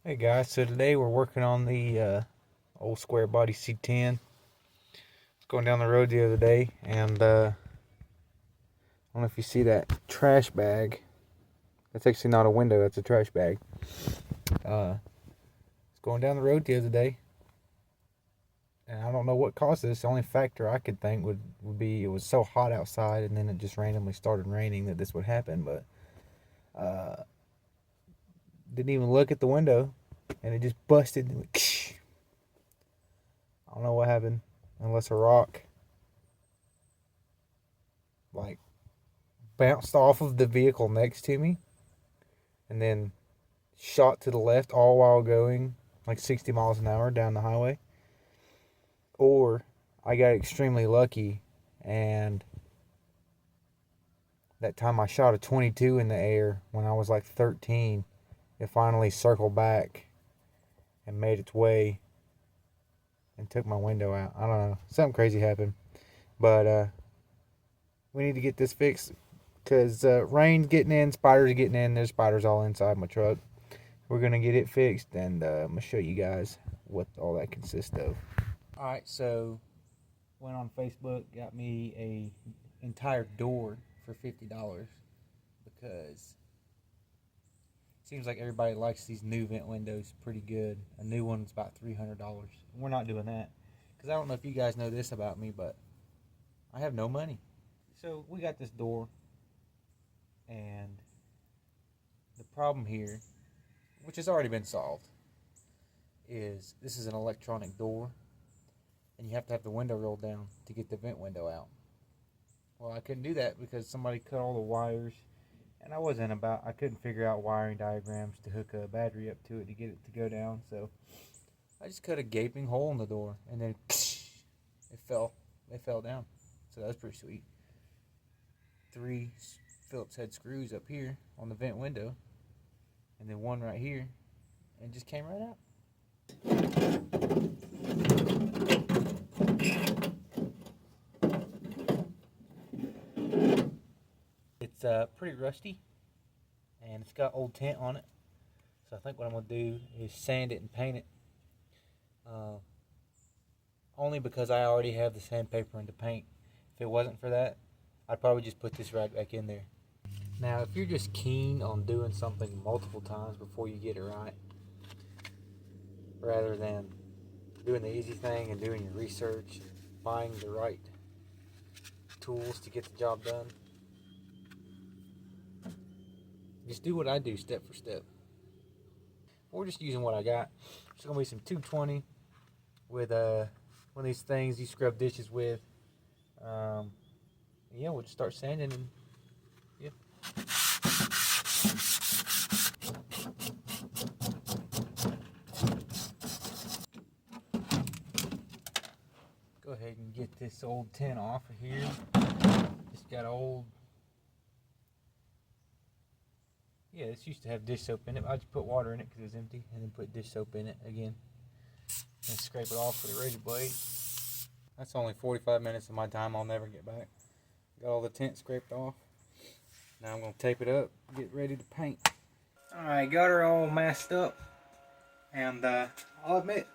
Hey guys, so today we're working on the old square Body C10. I was going down the road the other day and I don't know if you see that trash bag. That's actually not a window, that's a trash bag. I was going down the road the other day and I don't know what caused this. The only factor I could think would be it was so hot outside and then it just randomly started raining that this would happen, but didn't even look at the window and it just busted and went, I don't know what happened, unless a rock like bounced off of the vehicle next to me and then shot to the left, all while going like 60 miles an hour down the highway. Or I got extremely lucky and that time I shot a 22 in the air when I was like 13, it finally circled back and made its way and took my window out. I don't know, something crazy happened, but we need to get this fixed because rain's getting in, spiders are getting in. There's spiders all inside my truck. We're gonna get it fixed, and I'm gonna show you guys what all that consists of. All right, so went on Facebook, got me a entire door for $50 because it seems like everybody likes these new vent windows pretty good. A new one's about $300. We're not doing that because I don't know if you guys know this about me, but I have no money. So we got this door, and the problem here, which has already been solved, is this is an electronic door and you have to have the window rolled down to get the vent window out. Well, I couldn't do that because somebody cut all the wires and I couldn't figure out wiring diagrams to hook a battery up to it to get it to go down. So I just cut a gaping hole in the door and then it fell down. So that's pretty sweet. 3 Phillips head screws up here on the vent window and then one right here, and it just came right out. It's pretty rusty and it's got old tint on it, so I think what I'm going to do is sand it and paint it, only because I already have the sandpaper and the paint. If it wasn't for that, I'd probably just put this right back in there. Now, if you're just keen on doing something multiple times before you get it right, rather than doing the easy thing and doing your research, buying the right tools to get the job done, just do what I do step for step. We're just using what I got. It's going to be some 220 with one of these things you scrub dishes with. Yeah, we'll just start sanding and yeah. Go ahead and get this old tin off of here. Just got old. Yeah, this used to have dish soap in it. I just put water in it because it was empty, and then put dish soap in it again. And scrape it off with a razor blade. That's only 45 minutes of my time I'll never get back. Got all the tint scraped off. Now I'm going to tape it up, get ready to paint. Alright, got her all masked up. And I'll admit,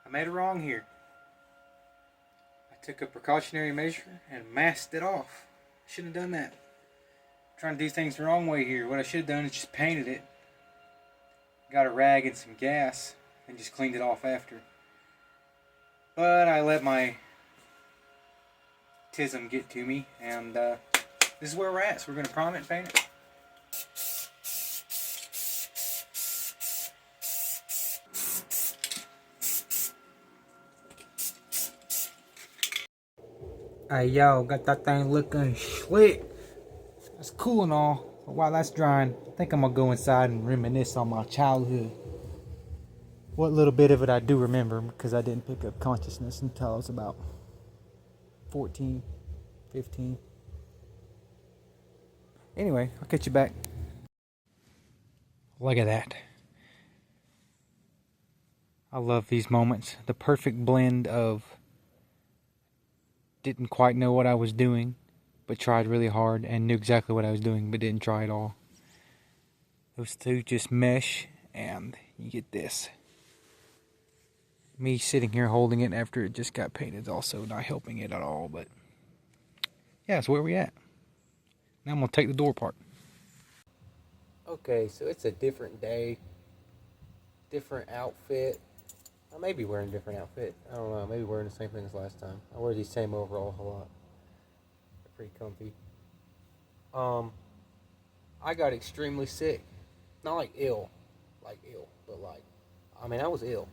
I made it wrong here. I took a precautionary measure and masked it off. Shouldn't have done that. I'm trying to do things the wrong way here. What I should have done is just painted it. Got a rag and some gas and just cleaned it off after. But I let my tism get to me, and this is where we're at. So we're going to prime it and paint it. Hey yo, got that thing looking slick. That's cool and all, but while that's drying, I think I'm going to go inside and reminisce on my childhood. What little bit of it I do remember, because I didn't pick up consciousness until I was about 14, 15. Anyway, I'll catch you back. Look at that. I love these moments. The perfect blend of didn't quite know what I was doing, but tried really hard, and knew exactly what I was doing, but didn't try at all. Those two just mesh, and you get this. Me sitting here holding it after it just got painted is also not helping it at all, but yeah, that's where we at. Now I'm gonna take the door apart. Okay, so it's a different day, different outfit. I may be wearing a different outfit. I don't know, maybe wearing the same thing as last time. I wear these same overalls a lot. They're pretty comfy. I got extremely sick. Not like ill, but like, I mean, I was ill,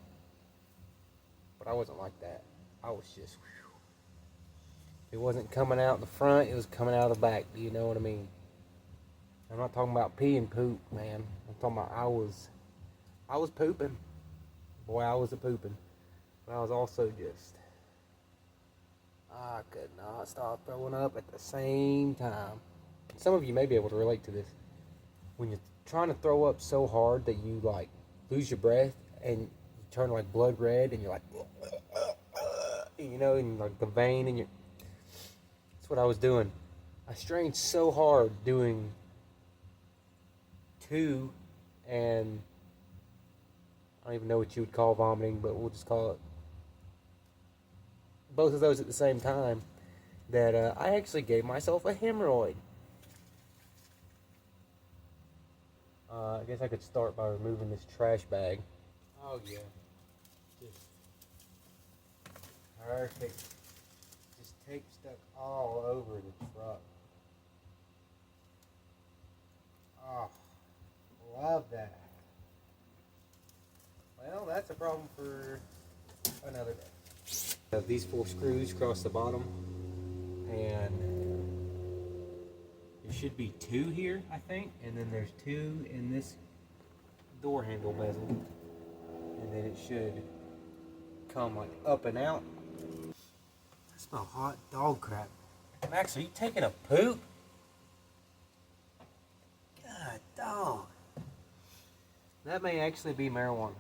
but I wasn't like that. I was just, whew. It wasn't coming out the front, it was coming out the back. Do you know what I mean? I'm not talking about pee and poop, man. I'm talking about I was pooping. Boy, I was a pooping. But I was also just, I could not stop throwing up at the same time. Some of you may be able to relate to this. When you're trying to throw up so hard that you like lose your breath and you turn like blood red and you're like, you know, and like the vein in your, that's what I was doing. I strained so hard doing 2 and I don't even know what you would call vomiting, but we'll just call it both of those at the same time, that I actually gave myself a hemorrhoid. I guess I could start by removing this trash bag. Oh yeah, just perfect. Just tape stuck all over the truck. Oh, love that. Well, that's a problem for another day. Have these 4 screws across the bottom, and there should be 2 here, I think, and then there's 2 in this door handle bezel, and then it should come like up and out. I smell hot dog crap. Max, are you taking a poop? God dog. That may actually be marijuana.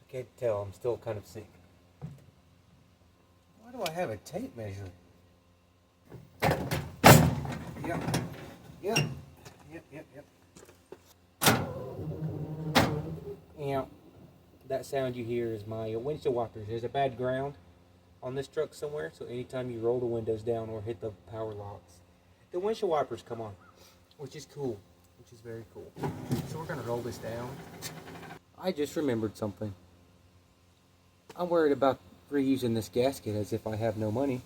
I can't tell, I'm still kind of sick. Why do I have a tape measure? Yep. Yeah, that sound you hear is my windshield wipers. There's a bad ground on this truck somewhere, so anytime you roll the windows down or hit the power locks, the windshield wipers come on, which is cool, which is very cool. So we're gonna roll this down. I just remembered something. I'm worried about reusing this gasket as if I have no money.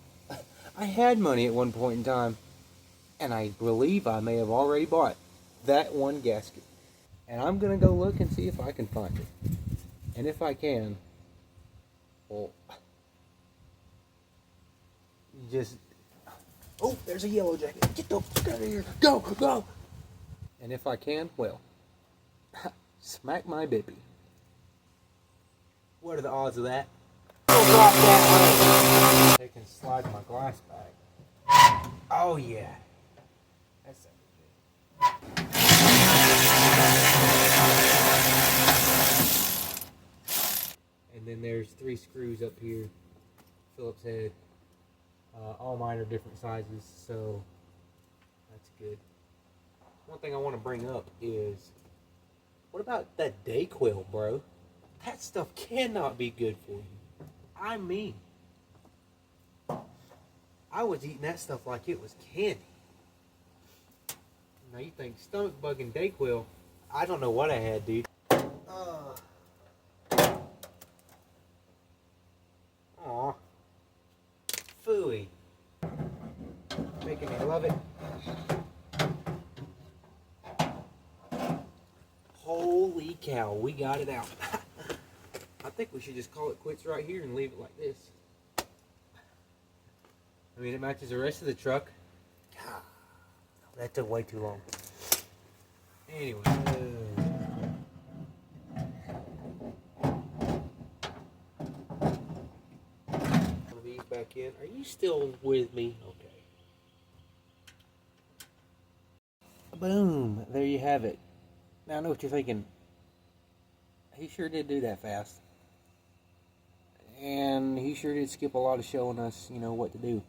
I had money at one point in time, and I believe I may have already bought that one gasket. And I'm gonna go look and see if I can find it. And if I can, well, just, oh, there's a yellow jacket. Get the fuck out of here. Go, go. And if I can, well, smack my bippy. What are the odds of that? Drop that. They can slide my glass back. Oh yeah. That's good. And then there's 3 screws up here. Phillips head. All mine are different sizes, so that's good. One thing I want to bring up is, what about that Dayquil, bro? That stuff cannot be good for you. I mean, I was eating that stuff like it was candy. Now you think stomach bug and Dayquil, I don't know what I had, dude. Aw. Phooey. Making me love it. Holy cow, we got it out. I think we should just call it quits right here and leave it like this. I mean, it matches the rest of the truck. God, that took way too long. Anyway. These back in. Are you still with me? Okay. Boom. There you have it. Now I know what you're thinking. He sure did do that fast. And he sure did skip a lot of showing us, you know, what to do.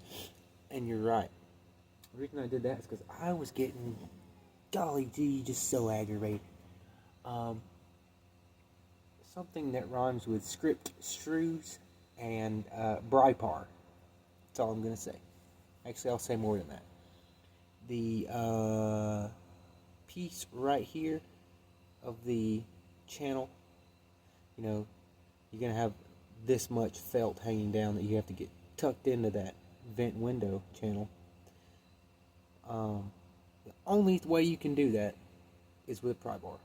And you're right. The reason I did that is because I was getting, golly gee, just so aggravated. something that rhymes with script strews and Brypar. That's all I'm going to say. Actually, I'll say more than that. The piece right here of the channel, you know, you're going to have this much felt hanging down that you have to get tucked into that vent window channel. The only way you can do that is with a pry bar.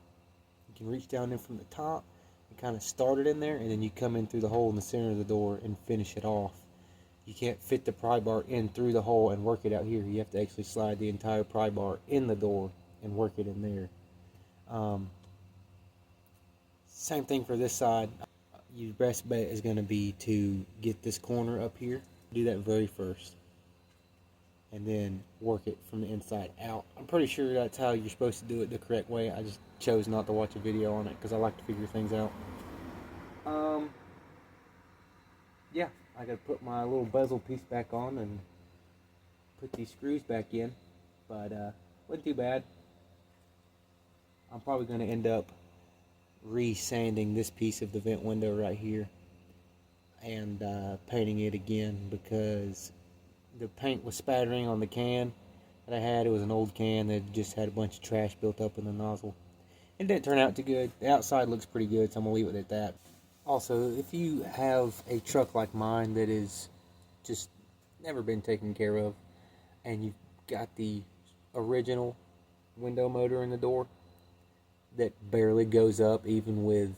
You can reach down in from the top and kind of start it in there, and then you come in through the hole in the center of the door and finish it off. You can't fit the pry bar in through the hole and work it out here. You have to actually slide the entire pry bar in the door and work it in there. Same thing for this side. Your best bet is going to be to get this corner up here. Do that very first. And then work it from the inside out. I'm pretty sure that's how you're supposed to do it the correct way. I just chose not to watch a video on it because I like to figure things out. Yeah, I gotta put my little bezel piece back on and put these screws back in, but wasn't too bad. I'm probably gonna end up re-sanding this piece of the vent window right here and painting it again because the paint was spattering on the can that I had. It was an old can that just had a bunch of trash built up in the nozzle. It didn't turn out too good. The outside looks pretty good, so I'm gonna leave it at that. Also, if you have a truck like mine that is just never been taken care of, and you've got the original window motor in the door that barely goes up even with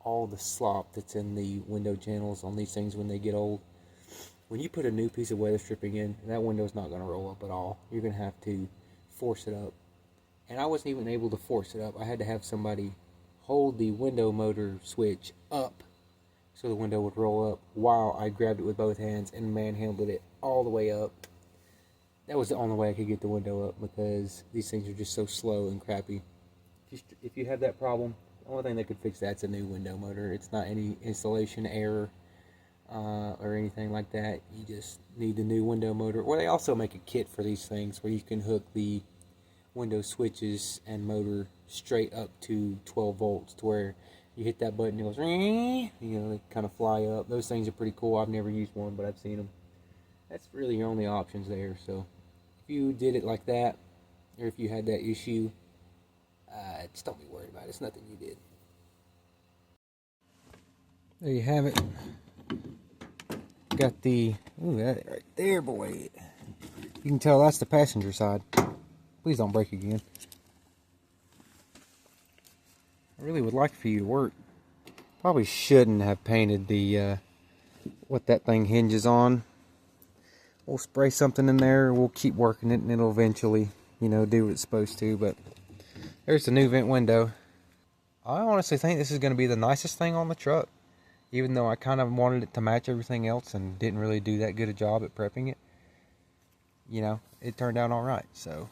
all the slop that's in the window channels on these things when they get old, when you put a new piece of weather stripping in, that window's not going to roll up at all. You're going to have to force it up. And I wasn't even able to force it up. I had to have somebody hold the window motor switch up so the window would roll up while I grabbed it with both hands and manhandled it all the way up. That was the only way I could get the window up because these things are just so slow and crappy. If you have that problem, the only thing that could fix that's a new window motor. It's not any installation error or anything like that. You just need the new window motor. Or they also make a kit for these things where you can hook the window switches and motor straight up to 12 volts to where you hit that button, it goes, you know, they kind of fly up. Those things are pretty cool. I've never used one, but I've seen them. That's really your only options there. So if you did it like that, or if you had that issue, just don't be worried about it. It's nothing you did. There you have it. Got the, ooh, that right there, boy. You can tell that's the passenger side. Please don't break again. I really would like for you to work. Probably shouldn't have painted the what that thing hinges on. We'll spray something in there. We'll keep working it, and it'll eventually, you know, do what it's supposed to. But there's the new vent window. I honestly think this is going to be the nicest thing on the truck, even though I kind of wanted it to match everything else and didn't really do that good a job at prepping it. You know, it turned out all right. So